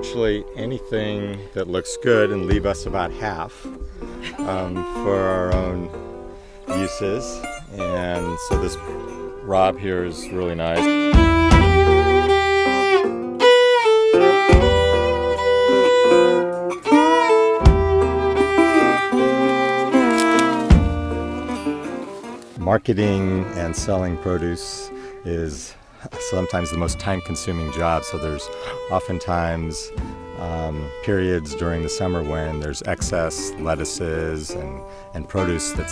essentially anything that looks good and leave us about half for our own uses. And so this Rob here is really nice. Marketing and selling produce is sometimes the most time-consuming job, so there's oftentimes periods during the summer when there's excess lettuces and produce that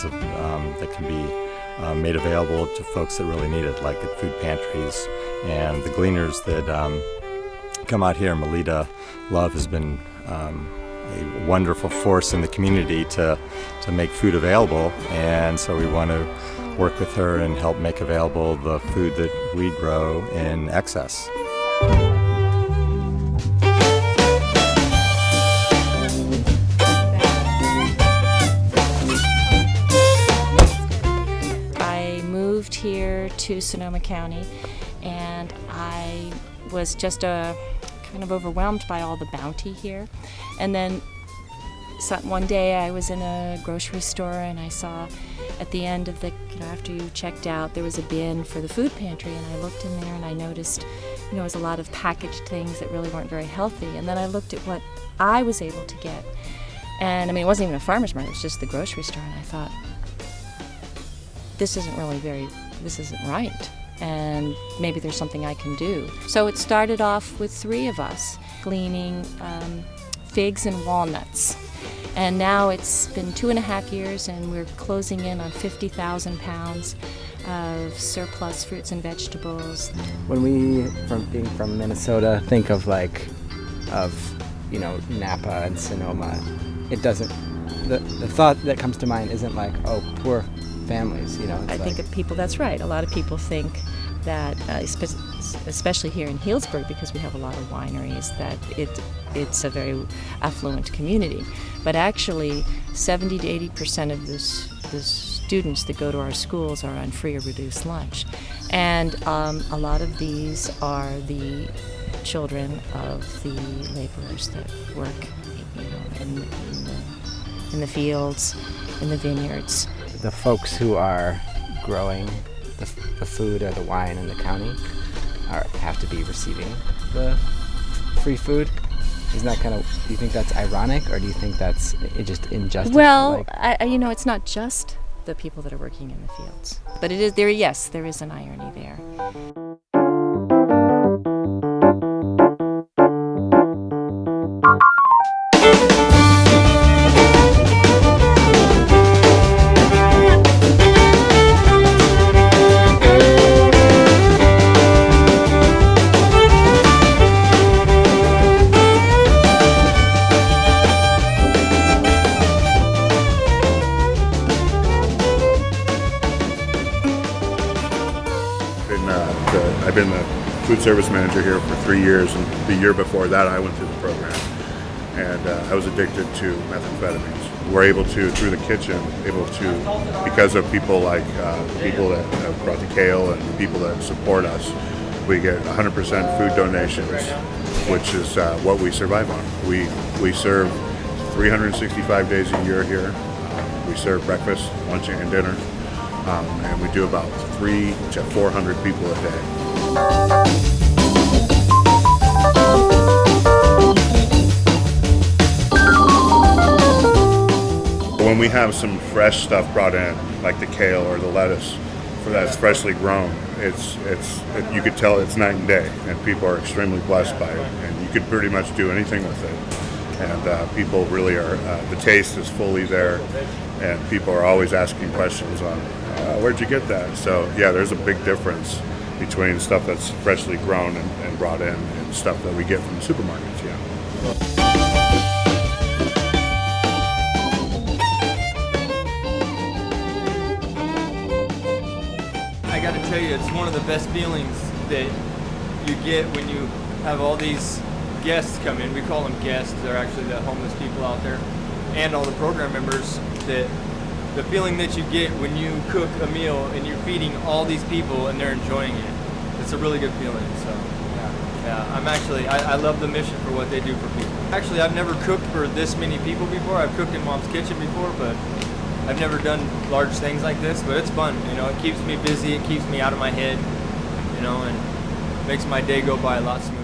can be made available to folks that really need it, like at food pantries. And the gleaners that come out here, Melita Love has been a wonderful force in the community to make food available, and so we want to work with her and help make available the food that we grow in excess. I moved here to Sonoma County, and I was just kind of overwhelmed by all the bounty here. And then one day I was in a grocery store and I saw at the end of after you checked out, there was a bin for the food pantry, and I looked in there and I noticed, it was a lot of packaged things that really weren't very healthy. And then I looked at what I was able to get. And it wasn't even a farmer's market, it was just the grocery store. And I thought, this isn't right. And maybe there's something I can do. So it started off with 3 of us gleaning figs and walnuts. And now it's been 2.5 years, and we're closing in on 50,000 pounds of surplus fruits and vegetables. When we, being from Minnesota, think of Napa and Sonoma, it doesn't. The thought that comes to mind isn't like, oh, poor families. I think of people. That's right. A lot of people think that, especially here in Healdsburg, because we have a lot of wineries, that it's a very affluent community. But actually, 70 to 80% of the students that go to our schools are on free or reduced lunch. And a lot of these are the children of the laborers that work in the fields, in the vineyards. The folks who are growing the food or the wine in the county have to be receiving the free food. Isn't that do you think that's ironic, or do you think that's just injustice? Well, it's not just the people that are working in the fields, but it is there. Yes, there is an irony there. I've been the food service manager here for 3 years, and the year before that I went through the program, and I was addicted to methamphetamines. We're able to, through the kitchen, because of people like people that have brought the kale and people that support us, we get 100% food donations, which is what we survive on. We serve 365 days a year here. We serve breakfast, lunch, and dinner. And we do about 300 to 400 people a day. When we have some fresh stuff brought in, like the kale or the lettuce, that's freshly grown, you could tell it's night and day, and people are extremely blessed by it. And you could pretty much do anything with it. And people really are. The taste is fully there, and people are always asking questions on where'd you get that? So yeah, there's a big difference between stuff that's freshly grown and brought in and stuff that we get from the supermarkets. Yeah. I got to tell you, it's one of the best feelings that you get when you have all these guests come in. We call them guests. They're actually the homeless people out there, and all the program members. That the feeling that you get when you cook a meal and you're feeding all these people and they're enjoying it. It's a really good feeling. So, yeah. Yeah, I love the mission for what they do for people. Actually, I've never cooked for this many people before. I've cooked in Mom's kitchen before, but I've never done large things like this. But it's fun, you know. It keeps me busy. It keeps me out of my head, you know, and makes my day go by a lot smoother.